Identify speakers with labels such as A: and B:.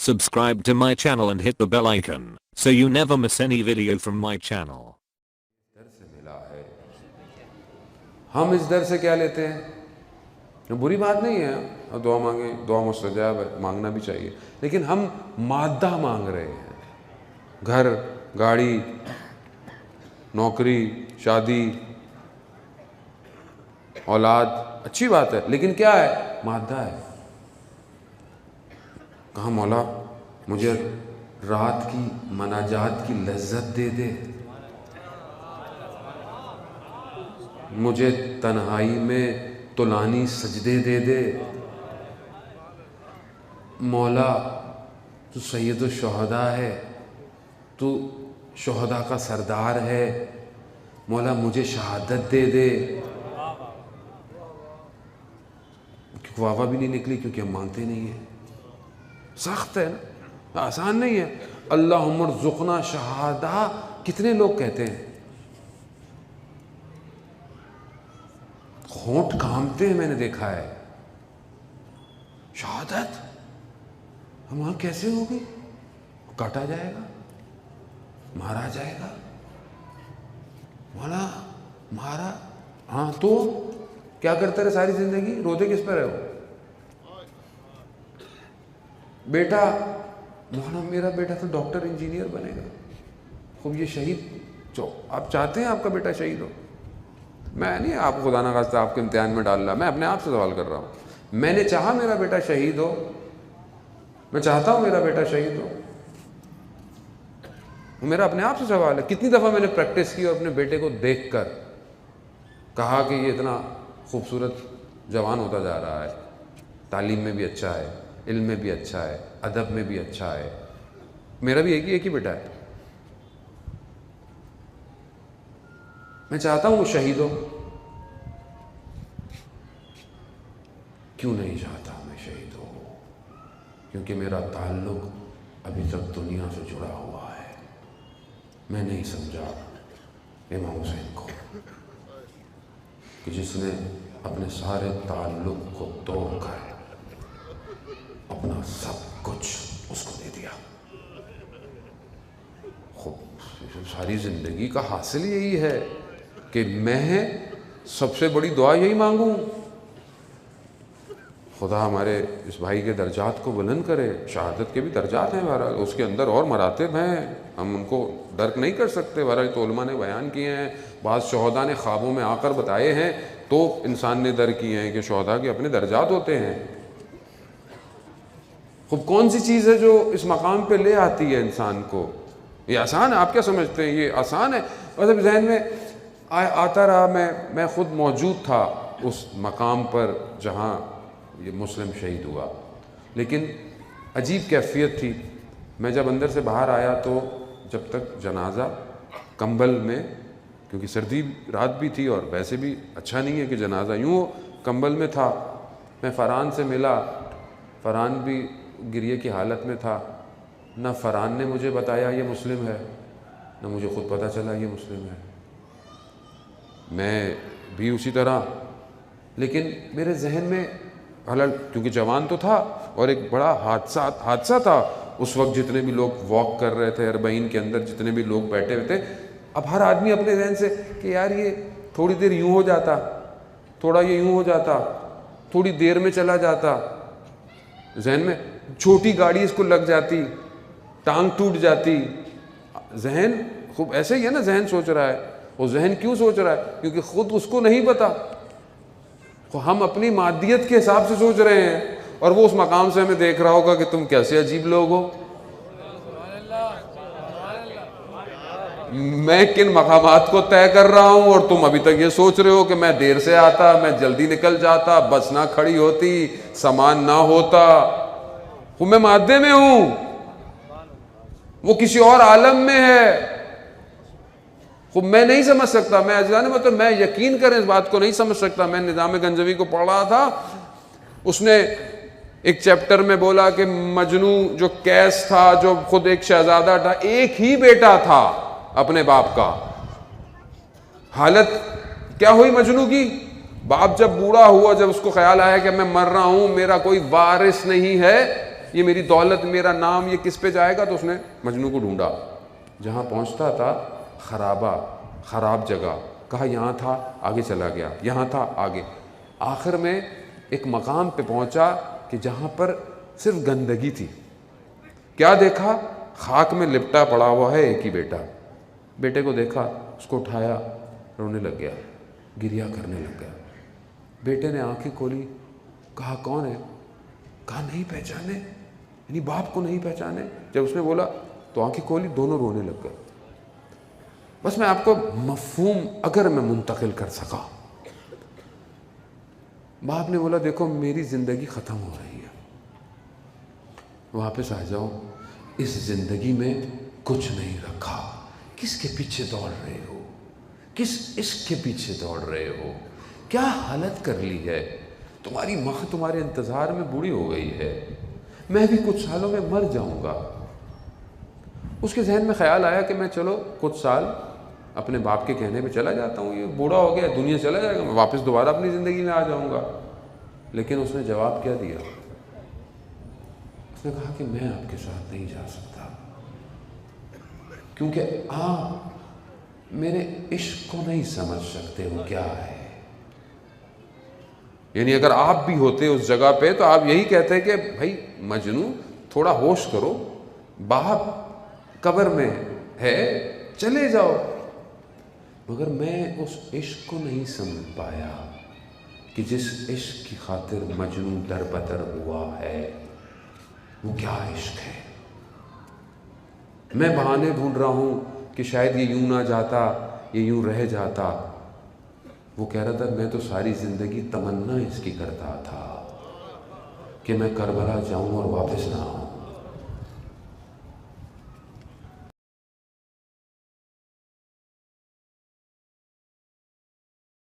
A: Subscribe to my channel and hit the bell icon so you never miss any video from my channel.
B: در سے ملا ہے. ہم اس در سے کیا لیتے ہیں؟ بری بات نہیں ہے دعا مانگیں، دعا مستجاب ہے، مانگنا بھی چاہیے، لیکن ہم مادہ مانگ رہے ہیں. گھر، گاڑی، نوکری، شادی، اولاد، اچھی بات ہے، لیکن کیا ہے؟ مادہ ہے. کہا مولا مجھے رات کی مناجات کی لذت دے دے، مجھے تنہائی میں طولانی سجدے دے دے. مولا تو سید الشہداء ہے، تو شہداء کا سردار ہے، مولا مجھے شہادت دے دے. واوا بھی نہیں نکلی کیونکہ ہم مانگتے نہیں ہیں. سخت ہے نا، آسان نہیں ہے. اللہم ارزقنا شہادہ کتنے لوگ کہتے ہیں؟ ہونٹ کامتے ہیں، میں نے دیکھا ہے. شہادت ہم وہاں کیسے ہوگی؟ کاٹا جائے گا، مارا جائے گا. مولا مارا، ہاں تو کیا کرتے رہے ساری زندگی؟ روتے کس پہ رہے ہو؟ بیٹا، مولا میرا بیٹا تو ڈاکٹر انجینئر بنے گا. خوب یہ شہید آپ چاہتے ہیں آپ کا بیٹا شہید ہو؟ میں نہیں آپ خدا نہ خواستہ آپ کے امتحان میں ڈال رہا، میں اپنے آپ سے سوال کر رہا ہوں. میں نے چاہا میرا بیٹا شہید ہو، میں چاہتا ہوں میرا بیٹا شہید ہو. میرا اپنے آپ سے سوال ہے. کتنی دفعہ میں نے پریکٹس کی اور اپنے بیٹے کو دیکھ کر کہا کہ یہ اتنا خوبصورت جوان ہوتا جا رہا ہے، تعلیم میں بھی اچھا ہے، علم میں بھی اچھا ہے، ادب میں بھی اچھا ہے. میرا بھی ایک ہی بیٹا ہے. میں چاہتا ہوں وہ شہید ہو. کیوں نہیں چاہتا میں شہید ہو؟ کیونکہ میرا تعلق ابھی تک دنیا سے جڑا ہوا ہے. میں نہیں سمجھا امام حسین کو کہ جس نے اپنے سارے تعلق کو توڑ کر اپنا سب کچھ اس کو دے دیا. ساری زندگی کا حاصل یہی ہے کہ میں سب سے بڑی دعا یہی مانگوں، خدا ہمارے اس بھائی کے درجات کو بلند کرے. شہادت کے بھی درجات ہیں بہرحال، اس کے اندر اور مراتب ہیں، ہم ان کو درک نہیں کر سکتے. بہرحال تو علماء نے بیان کیے ہیں، بعض شہداء نے خوابوں میں آ کر بتائے ہیں تو انسان نے درک کیے ہیں کہ شہداء کے اپنے درجات ہوتے ہیں. خوب کون سی چیز ہے جو اس مقام پہ لے آتی ہے انسان کو؟ یہ آسان ہے؟ آپ کیا سمجھتے ہیں یہ آسان ہے؟ مطلب ذہن میں آتا رہا. میں خود موجود تھا اس مقام پر جہاں یہ مسلم شہید ہوا، لیکن عجیب کیفیت تھی. میں جب اندر سے باہر آیا تو جب تک جنازہ کمبل میں، کیونکہ سردی رات بھی تھی اور ویسے بھی اچھا نہیں ہے کہ جنازہ یوں کمبل میں تھا. میں فرحان سے ملا، فرحان بھی گریے کی حالت میں تھا. نہ فرحان نے مجھے بتایا یہ مسلم ہے، نہ مجھے خود پتہ چلا یہ مسلم ہے. میں بھی اسی طرح. لیکن میرے ذہن میں حالانکہ کیونکہ جوان تو تھا اور ایک بڑا حادثہ تھا اس وقت، جتنے بھی لوگ واک کر رہے تھے اربعین کے اندر، جتنے بھی لوگ بیٹھے ہوئے تھے، اب ہر آدمی اپنے ذہن سے کہ یار یہ تھوڑی دیر یوں ہو جاتا، تھوڑا یہ یوں ہو جاتا، تھوڑی دیر میں چلا جاتا. ذہن میں چھوٹی گاڑی اس کو لگ جاتی، ٹانگ ٹوٹ جاتی. ذہن خوب ایسے ہی ہے نا، ذہن سوچ رہا ہے. وہ ذہن کیوں سوچ رہا ہے؟ کیونکہ خود اس کو نہیں پتا. ہم اپنی مادیت کے حساب سے سوچ رہے ہیں اور وہ اس مقام سے ہمیں دیکھ رہا ہوگا کہ تم کیسے عجیب لوگ ہو. میں کن مقامات کو طے کر رہا ہوں اور تم ابھی تک یہ سوچ رہے ہو کہ میں دیر سے آتا، میں جلدی نکل جاتا، بس نہ کھڑی ہوتی، سامان نہ ہوتا. میں مادے میں ہوں، وہ کسی اور عالم میں ہے. میں نہیں سمجھ سکتا. میں عزیزان مطلب میں یقین کریں اس بات کو نہیں سمجھ سکتا. میں نظام گنجوی کو پڑھ رہا تھا، اس نے ایک چیپٹر میں بولا کہ مجنو جو کیس تھا، جو خود ایک شہزادہ تھا، ایک ہی بیٹا تھا اپنے باپ کا. حالت کیا ہوئی مجنو کی؟ باپ جب بوڑھا ہوا، جب اس کو خیال آیا کہ میں مر رہا ہوں، میرا کوئی وارث نہیں ہے، یہ میری دولت، میرا نام، یہ کس پہ جائے گا؟ تو اس نے مجنوں کو ڈھونڈا، جہاں پہنچتا تھا خرابہ، خراب جگہ، کہا یہاں تھا، آگے چلا گیا، یہاں تھا، آگے، آخر میں ایک مقام پہ پہنچا کہ جہاں پر صرف گندگی تھی۔ کیا دیکھا؟ خاک میں لپٹا پڑا ہوا ہے ایک ہی بیٹا۔ بیٹے کو دیکھا، اس کو اٹھایا، رونے لگ گیا، گریا کرنے لگ گیا۔ بیٹے نے آنکھیں کھولی، کہا کون ہے؟ کہا نہیں پہچانے، یعنی باپ کو نہیں پہچانے۔ جب اس نے بولا تو آنکھیں کھولی، دونوں رونے لگ گئے۔ بس میں آپ کو مفہوم اگر میں منتقل کر سکا، باپ نے بولا دیکھو میری زندگی ختم ہو رہی ہے، واپس آ جاؤ، اس زندگی میں کچھ نہیں رکھا، کس کے پیچھے دوڑ رہے ہو؟ کس عشق کے پیچھے دوڑ رہے ہو؟ کیا حالت کر لی ہے؟ تمہاری ماں تمہارے انتظار میں بوڑھی ہو گئی ہے، میں بھی کچھ سالوں میں مر جاؤں گا۔ اس کے ذہن میں خیال آیا کہ میں چلو کچھ سال اپنے باپ کے کہنے پہ چلا جاتا ہوں، یہ بوڑھا ہو گیا، دنیا چلا جائے گا، میں واپس دوبارہ اپنی زندگی میں آ جاؤں گا۔ لیکن اس نے جواب کیا دیا؟ اس نے کہا کہ میں آپ کے ساتھ نہیں جا سکتا، کیونکہ آپ میرے عشق کو نہیں سمجھ سکتے وہ کیا ہے۔ یعنی اگر آپ بھی ہوتے اس جگہ پہ تو آپ یہی کہتے کہ بھائی مجنوں تھوڑا ہوش کرو، باپ قبر میں ہے، چلے جاؤ۔ مگر میں اس عشق کو نہیں سمجھ پایا کہ جس عشق کی خاطر مجنوں در بدر ہوا ہے وہ کیا عشق ہے۔ میں بہانے ڈھونڈ رہا ہوں کہ شاید یہ یوں نہ جاتا، یہ یوں رہ جاتا۔ وہ کہہ رہا تھا میں تو ساری زندگی تمنا اس کی کرتا تھا کہ میں کربلا جاؤں اور واپس نہ آؤں۔